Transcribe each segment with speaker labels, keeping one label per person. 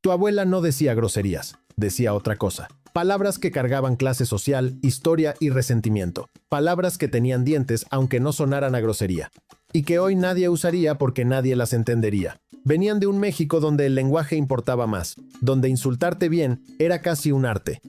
Speaker 1: Tu abuela no decía groserías, decía otra cosa. Palabras que cargaban clase social, historia y resentimiento. Palabras que tenían dientes aunque no sonaran a grosería. Y que hoy nadie usaría porque nadie las entendería. Venían de un México donde el lenguaje importaba más, donde insultarte bien era casi un arte.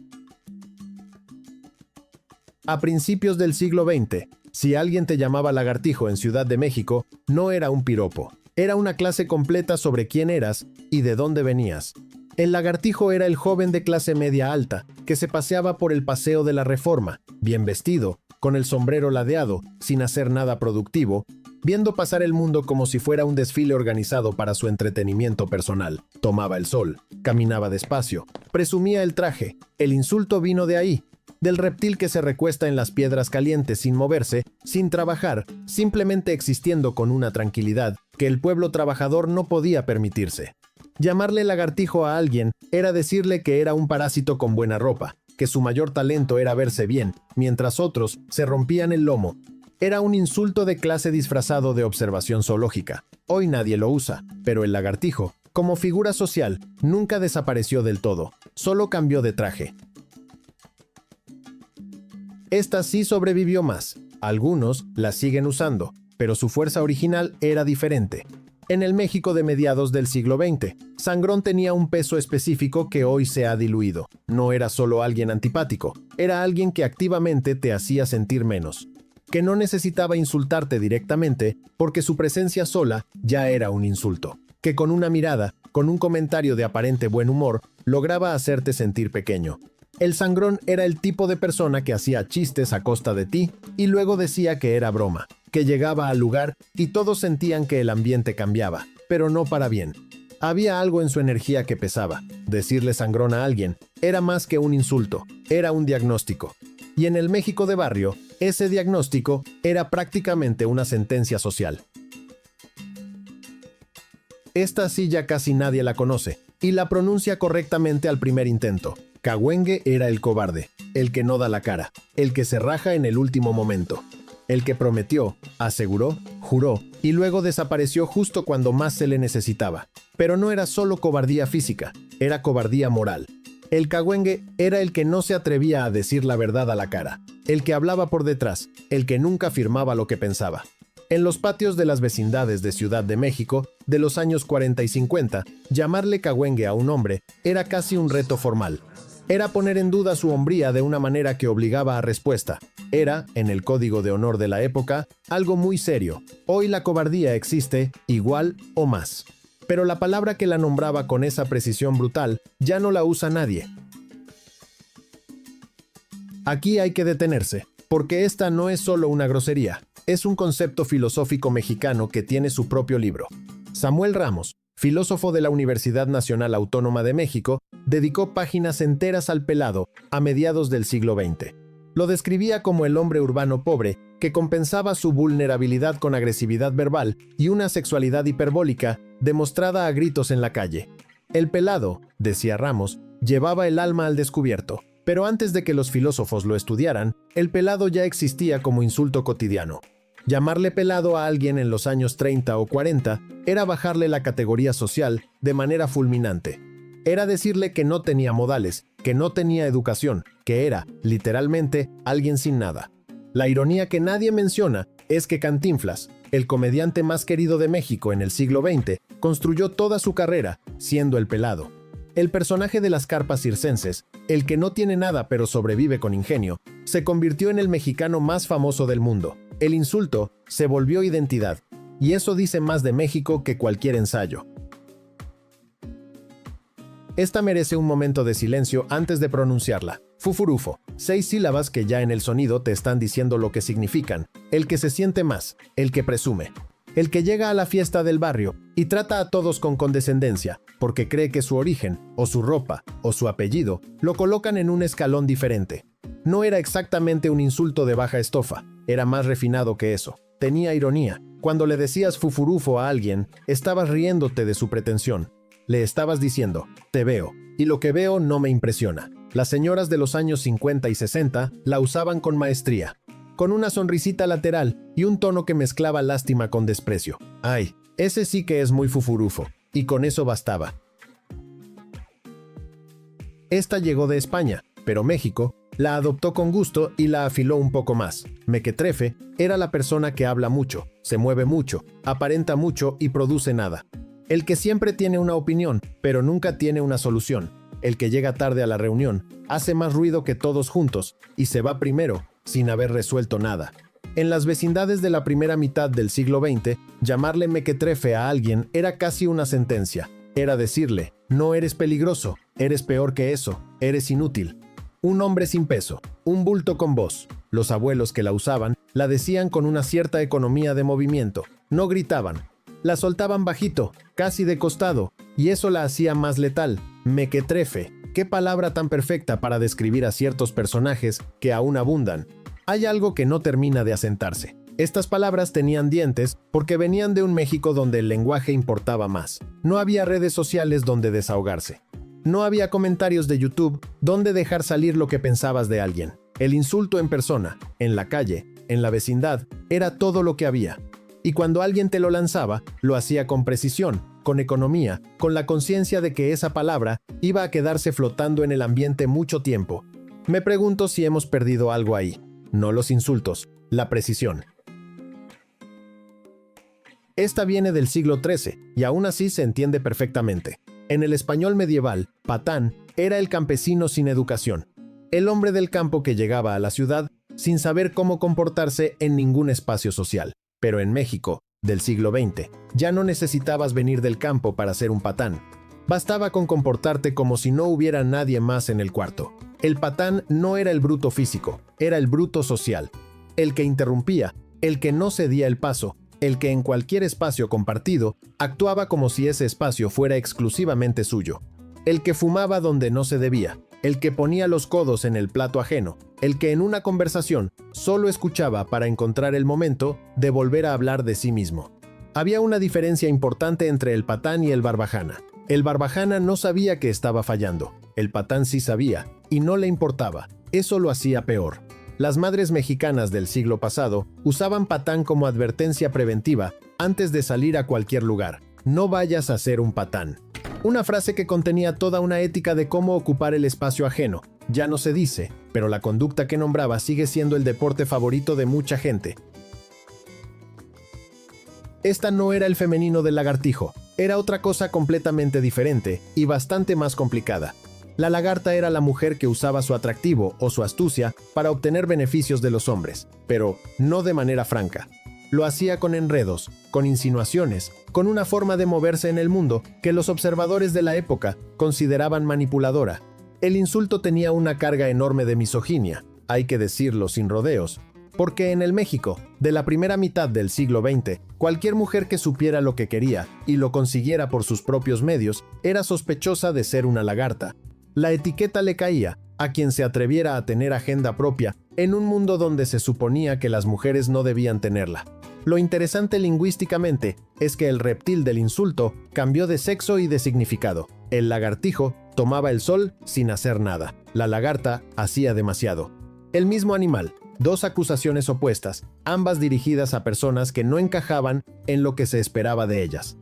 Speaker 1: A principios del siglo XX, si alguien te llamaba lagartijo en Ciudad de México, no era un piropo. Era una clase completa sobre quién eras y de dónde venías. El lagartijo era el joven de clase media alta, que se paseaba por el Paseo de la Reforma, bien vestido, con el sombrero ladeado, sin hacer nada productivo, viendo pasar el mundo como si fuera un desfile organizado para su entretenimiento personal. Tomaba el sol, caminaba despacio, presumía el traje. El insulto vino de ahí, del reptil que se recuesta en las piedras calientes sin moverse, sin trabajar, simplemente existiendo con una tranquilidad que el pueblo trabajador no podía permitirse. Llamarle lagartijo a alguien era decirle que era un parásito con buena ropa, que su mayor talento era verse bien, mientras otros se rompían el lomo. Era un insulto de clase disfrazado de observación zoológica. Hoy nadie lo usa, pero el lagartijo, como figura social, nunca desapareció del todo, solo cambió de traje. Esta sí sobrevivió más. Algunos la siguen usando, pero su fuerza original era diferente. En el México de mediados del siglo XX, sangrón tenía un peso específico que hoy se ha diluido. No era solo alguien antipático, era alguien que activamente te hacía sentir menos. Que no necesitaba insultarte directamente porque su presencia sola ya era un insulto. Que con una mirada, con un comentario de aparente buen humor, lograba hacerte sentir pequeño. El sangrón era el tipo de persona que hacía chistes a costa de ti y luego decía que era broma, que llegaba al lugar y todos sentían que el ambiente cambiaba, pero no para bien. Había algo en su energía que pesaba. Decirle sangrón a alguien era más que un insulto, era un diagnóstico. Y en el México de barrio, ese diagnóstico era prácticamente una sentencia social. Esta sí ya casi nadie la conoce, y la pronuncia correctamente al primer intento. Cahuengue era el cobarde, el que no da la cara, el que se raja en el último momento. El que prometió, aseguró, juró, y luego desapareció justo cuando más se le necesitaba. Pero no era solo cobardía física, era cobardía moral. El cahuengue era el que no se atrevía a decir la verdad a la cara, el que hablaba por detrás, el que nunca afirmaba lo que pensaba. En los patios de las vecindades de Ciudad de México, de los años 40 y 50, llamarle cahuengue a un hombre era casi un reto formal. Era poner en duda su hombría de una manera que obligaba a respuesta. Era, en el código de honor de la época, algo muy serio. Hoy la cobardía existe igual o más. Pero la palabra que la nombraba con esa precisión brutal ya no la usa nadie. Aquí hay que detenerse, porque esta no es solo una grosería, es un concepto filosófico mexicano que tiene su propio libro. Samuel Ramos, filósofo de la Universidad Nacional Autónoma de México, dedicó páginas enteras al pelado a mediados del siglo XX. Lo describía como el hombre urbano pobre que compensaba su vulnerabilidad con agresividad verbal y una sexualidad hiperbólica demostrada a gritos en la calle. El pelado, decía Ramos, llevaba el alma al descubierto, pero antes de que los filósofos lo estudiaran, el pelado ya existía como insulto cotidiano. Llamarle pelado a alguien en los años 30 o 40 era bajarle la categoría social de manera fulminante. Era decirle que no tenía modales, que no tenía educación, que era, literalmente, alguien sin nada. La ironía que nadie menciona es que Cantinflas, el comediante más querido de México en el siglo XX, construyó toda su carrera siendo el pelado. El personaje de las carpas circenses, el que no tiene nada pero sobrevive con ingenio, se convirtió en el mexicano más famoso del mundo. El insulto se volvió identidad, y eso dice más de México que cualquier ensayo. Esta merece un momento de silencio antes de pronunciarla. Fufurufo, 6 sílabas que ya en el sonido te están diciendo lo que significan. El que se siente más, el que presume. El que llega a la fiesta del barrio y trata a todos con condescendencia, porque cree que su origen, o su ropa, o su apellido, lo colocan en un escalón diferente. No era exactamente un insulto de baja estofa, era más refinado que eso. Tenía ironía. Cuando le decías fufurufo a alguien, estabas riéndote de su pretensión. Le estabas diciendo, te veo, y lo que veo no me impresiona. Las señoras de los años 50 y 60 la usaban con maestría, con una sonrisita lateral y un tono que mezclaba lástima con desprecio. Ay, ese sí que es muy fufurufo, y con eso bastaba. Esta llegó de España, pero México la adoptó con gusto y la afiló un poco más. Mequetrefe era la persona que habla mucho, se mueve mucho, aparenta mucho y produce nada. El que siempre tiene una opinión, pero nunca tiene una solución. El que llega tarde a la reunión, hace más ruido que todos juntos y se va primero, sin haber resuelto nada. En las vecindades de la primera mitad del siglo XX, llamarle mequetrefe a alguien era casi una sentencia. Era decirle, no eres peligroso, eres peor que eso, eres inútil. Un hombre sin peso, un bulto con voz. Los abuelos que la usaban la decían con una cierta economía de movimiento. No gritaban. La soltaban bajito, casi de costado, y eso la hacía más letal. Mequetrefe, qué palabra tan perfecta para describir a ciertos personajes que aún abundan. Hay algo que no termina de asentarse. Estas palabras tenían dientes porque venían de un México donde el lenguaje importaba más. No había redes sociales donde desahogarse. No había comentarios de YouTube donde dejar salir lo que pensabas de alguien. El insulto en persona, en la calle, en la vecindad, era todo lo que había. Y cuando alguien te lo lanzaba, lo hacía con precisión, con economía, con la conciencia de que esa palabra iba a quedarse flotando en el ambiente mucho tiempo. Me pregunto si hemos perdido algo ahí. No los insultos, la precisión. Esta viene del siglo XIII y aún así se entiende perfectamente. En el español medieval, patán era el campesino sin educación, el hombre del campo que llegaba a la ciudad sin saber cómo comportarse en ningún espacio social. Pero en México, del siglo XX, ya no necesitabas venir del campo para ser un patán. Bastaba con comportarte como si no hubiera nadie más en el cuarto. El patán no era el bruto físico, era el bruto social. El que interrumpía, el que no cedía el paso, el que en cualquier espacio compartido actuaba como si ese espacio fuera exclusivamente suyo. El que fumaba donde no se debía, el que ponía los codos en el plato ajeno, el que en una conversación solo escuchaba para encontrar el momento de volver a hablar de sí mismo. Había una diferencia importante entre el patán y el barbajana. El barbajana no sabía que estaba fallando, el patán sí sabía, y no le importaba. Eso lo hacía peor. Las madres mexicanas del siglo pasado usaban patán como advertencia preventiva antes de salir a cualquier lugar. No vayas a ser un patán. Una frase que contenía toda una ética de cómo ocupar el espacio ajeno. Ya no se dice, pero la conducta que nombraba sigue siendo el deporte favorito de mucha gente. Esta no era el femenino del lagartijo, era otra cosa completamente diferente y bastante más complicada. La lagarta era la mujer que usaba su atractivo o su astucia para obtener beneficios de los hombres, pero no de manera franca. Lo hacía con enredos, con insinuaciones, con una forma de moverse en el mundo que los observadores de la época consideraban manipuladora. El insulto tenía una carga enorme de misoginia, hay que decirlo sin rodeos, porque en el México, de la primera mitad del siglo XX, cualquier mujer que supiera lo que quería y lo consiguiera por sus propios medios era sospechosa de ser una lagarta. La etiqueta le caía a quien se atreviera a tener agenda propia en un mundo donde se suponía que las mujeres no debían tenerla. Lo interesante lingüísticamente es que el reptil del insulto cambió de sexo y de significado. El lagartijo tomaba el sol sin hacer nada. La lagarta hacía demasiado. El mismo animal, dos acusaciones opuestas, ambas dirigidas a personas que no encajaban en lo que se esperaba de ellas.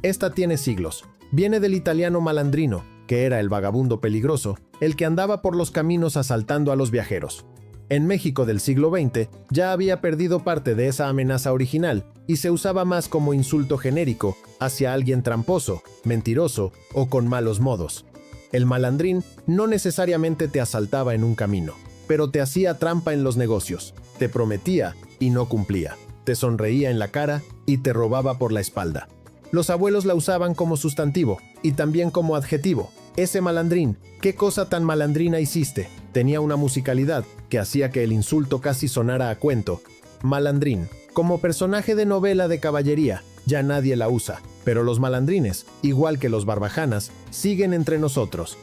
Speaker 1: Esta tiene siglos. Viene del italiano malandrino, que era el vagabundo peligroso, el que andaba por los caminos asaltando a los viajeros. En México del siglo XX ya había perdido parte de esa amenaza original y se usaba más como insulto genérico hacia alguien tramposo, mentiroso o con malos modos. El malandrín no necesariamente te asaltaba en un camino, pero te hacía trampa en los negocios, te prometía y no cumplía, te sonreía en la cara y te robaba por la espalda. Los abuelos la usaban como sustantivo y también como adjetivo. Ese malandrín, ¿qué cosa tan malandrina hiciste? Tenía una musicalidad que hacía que el insulto casi sonara a cuento. Malandrín, como personaje de novela de caballería, ya nadie la usa, pero los malandrines, igual que los barbajanas, siguen entre nosotros.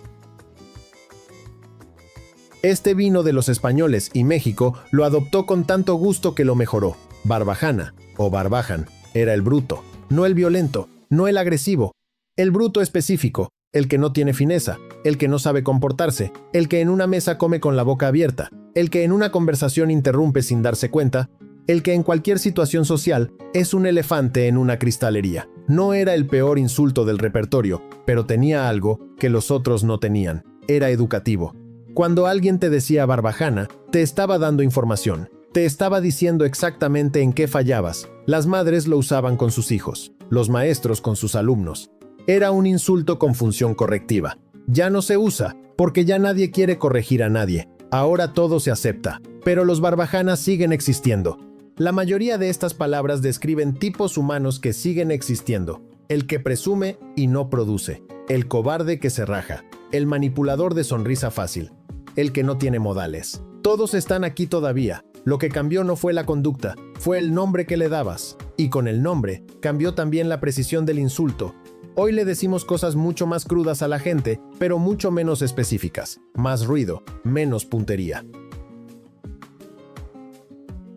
Speaker 1: Este vino de los españoles y México lo adoptó con tanto gusto que lo mejoró. Barbajana, o barbajan, era el bruto. No el violento, no el agresivo, el bruto específico, el que no tiene fineza, el que no sabe comportarse, el que en una mesa come con la boca abierta, el que en una conversación interrumpe sin darse cuenta, el que en cualquier situación social es un elefante en una cristalería. No era el peor insulto del repertorio, pero tenía algo que los otros no tenían. Era educativo. Cuando alguien te decía barbajana, te estaba dando información. Te estaba diciendo exactamente en qué fallabas. Las madres lo usaban con sus hijos, los maestros con sus alumnos. Era un insulto con función correctiva. Ya no se usa, porque ya nadie quiere corregir a nadie. Ahora todo se acepta, pero los barbajanas siguen existiendo. La mayoría de estas palabras describen tipos humanos que siguen existiendo. El que presume y no produce. El cobarde que se raja. El manipulador de sonrisa fácil. El que no tiene modales. Todos están aquí todavía. Lo que cambió no fue la conducta, fue el nombre que le dabas. Y con el nombre, cambió también la precisión del insulto. Hoy le decimos cosas mucho más crudas a la gente, pero mucho menos específicas. Más ruido, menos puntería.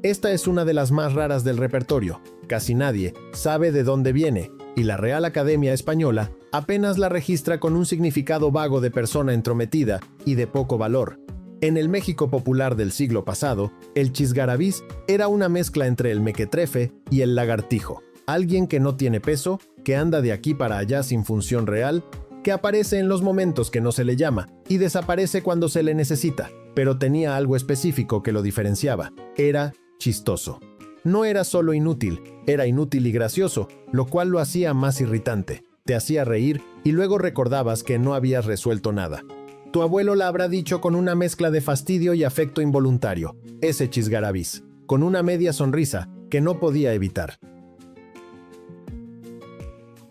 Speaker 1: Esta es una de las más raras del repertorio. Casi nadie sabe de dónde viene, y la Real Academia Española apenas la registra con un significado vago de persona entrometida y de poco valor. En el México popular del siglo pasado, el chisgarabís era una mezcla entre el mequetrefe y el lagartijo. Alguien que no tiene peso, que anda de aquí para allá sin función real, que aparece en los momentos que no se le llama y desaparece cuando se le necesita, pero tenía algo específico que lo diferenciaba. Era chistoso. No era solo inútil, era inútil y gracioso, lo cual lo hacía más irritante. Te hacía reír y luego recordabas que no habías resuelto nada. Tu abuelo la habrá dicho con una mezcla de fastidio y afecto involuntario, ese chisgarabís, con una media sonrisa que no podía evitar.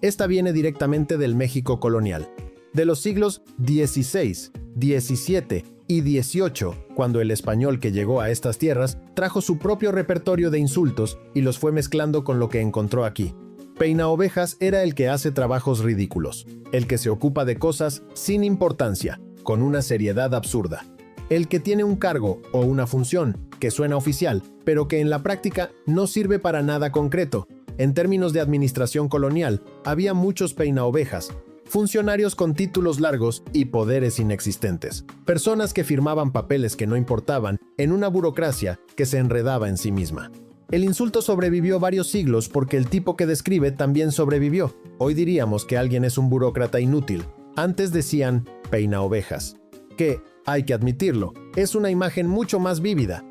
Speaker 1: Esta viene directamente del México colonial, de los siglos XVI, XVII y XVIII, cuando el español que llegó a estas tierras trajo su propio repertorio de insultos y los fue mezclando con lo que encontró aquí. Peinaovejas era el que hace trabajos ridículos, el que se ocupa de cosas sin importancia, con una seriedad absurda. El que tiene un cargo o una función que suena oficial, pero que en la práctica no sirve para nada concreto. En términos de administración colonial, había muchos peinaovejas, funcionarios con títulos largos y poderes inexistentes, personas que firmaban papeles que no importaban en una burocracia que se enredaba en sí misma. El insulto sobrevivió varios siglos porque el tipo que describe también sobrevivió. Hoy diríamos que alguien es un burócrata inútil. Antes decían peinaovejas, que, hay que admitirlo, es una imagen mucho más vívida.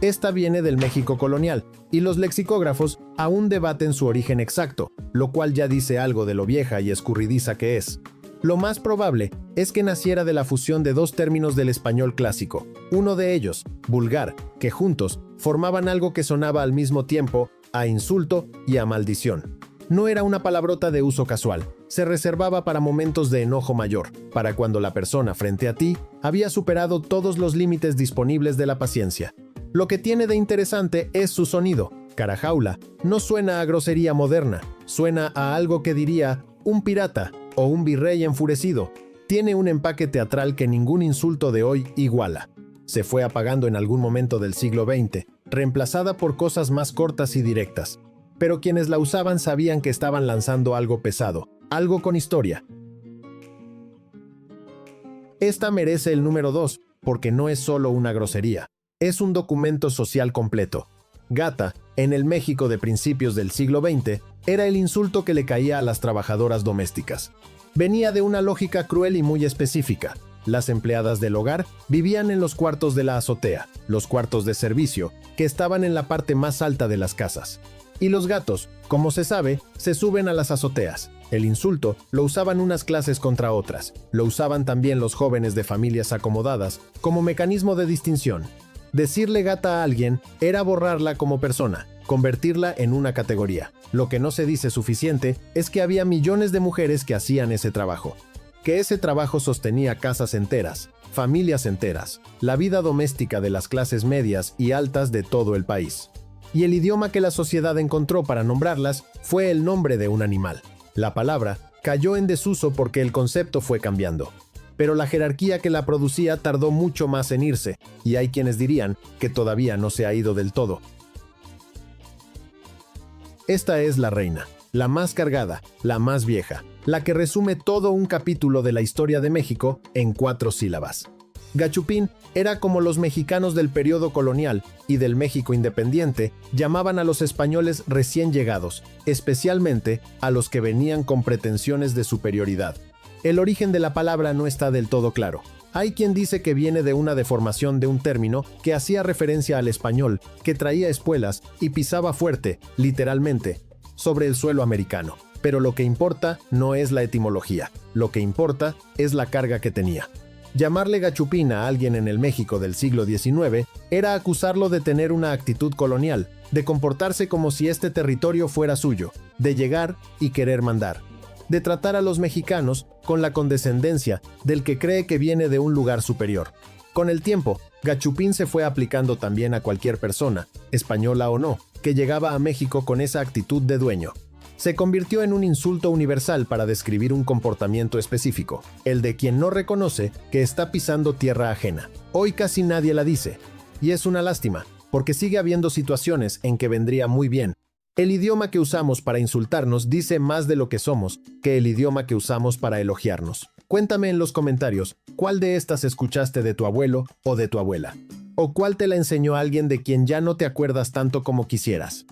Speaker 1: Esta viene del México colonial, y los lexicógrafos aún debaten su origen exacto, lo cual ya dice algo de lo vieja y escurridiza que es. Lo más probable es que naciera de la fusión de dos términos del español clásico, uno de ellos, vulgar, que juntos formaban algo que sonaba al mismo tiempo a insulto y a maldición. No era una palabrota de uso casual, se reservaba para momentos de enojo mayor, para cuando la persona frente a ti había superado todos los límites disponibles de la paciencia. Lo que tiene de interesante es su sonido. Carajaula no suena a grosería moderna, suena a algo que diría un pirata o un virrey enfurecido. Tiene un empaque teatral que ningún insulto de hoy iguala. Se fue apagando en algún momento del siglo XX, reemplazada por cosas más cortas y directas. Pero quienes la usaban sabían que estaban lanzando algo pesado, algo con historia. Esta merece el número 2, porque no es solo una grosería. Es un documento social completo. Gata, en el México de principios del siglo XX, era el insulto que le caía a las trabajadoras domésticas. Venía de una lógica cruel y muy específica. Las empleadas del hogar vivían en los cuartos de la azotea, los cuartos de servicio, que estaban en la parte más alta de las casas. Y los gatos, como se sabe, se suben a las azoteas. El insulto lo usaban unas clases contra otras. Lo usaban también los jóvenes de familias acomodadas como mecanismo de distinción. Decirle gata a alguien era borrarla como persona, convertirla en una categoría. Lo que no se dice suficiente es que había millones de mujeres que hacían ese trabajo. Que ese trabajo sostenía casas enteras, familias enteras, la vida doméstica de las clases medias y altas de todo el país. Y el idioma que la sociedad encontró para nombrarlas fue el nombre de un animal. La palabra cayó en desuso porque el concepto fue cambiando. Pero la jerarquía que la producía tardó mucho más en irse, y hay quienes dirían que todavía no se ha ido del todo. Esta es la reina, la más cargada, la más vieja, la que resume todo un capítulo de la historia de México en 4 sílabas. Gachupín era como los mexicanos del periodo colonial y del México independiente llamaban a los españoles recién llegados, especialmente a los que venían con pretensiones de superioridad. El origen de la palabra no está del todo claro. Hay quien dice que viene de una deformación de un término que hacía referencia al español, que traía espuelas y pisaba fuerte, literalmente, sobre el suelo americano. Pero lo que importa no es la etimología, lo que importa es la carga que tenía. Llamarle gachupín a alguien en el México del siglo XIX era acusarlo de tener una actitud colonial, de comportarse como si este territorio fuera suyo, de llegar y querer mandar, de tratar a los mexicanos con la condescendencia del que cree que viene de un lugar superior. Con el tiempo, gachupín se fue aplicando también a cualquier persona, española o no, que llegaba a México con esa actitud de dueño. Se convirtió en un insulto universal para describir un comportamiento específico, el de quien no reconoce que está pisando tierra ajena. Hoy casi nadie la dice, y es una lástima, porque sigue habiendo situaciones en que vendría muy bien. El idioma que usamos para insultarnos dice más de lo que somos que el idioma que usamos para elogiarnos. Cuéntame en los comentarios, ¿cuál de estas escuchaste de tu abuelo o de tu abuela? ¿O cuál te la enseñó alguien de quien ya no te acuerdas tanto como quisieras?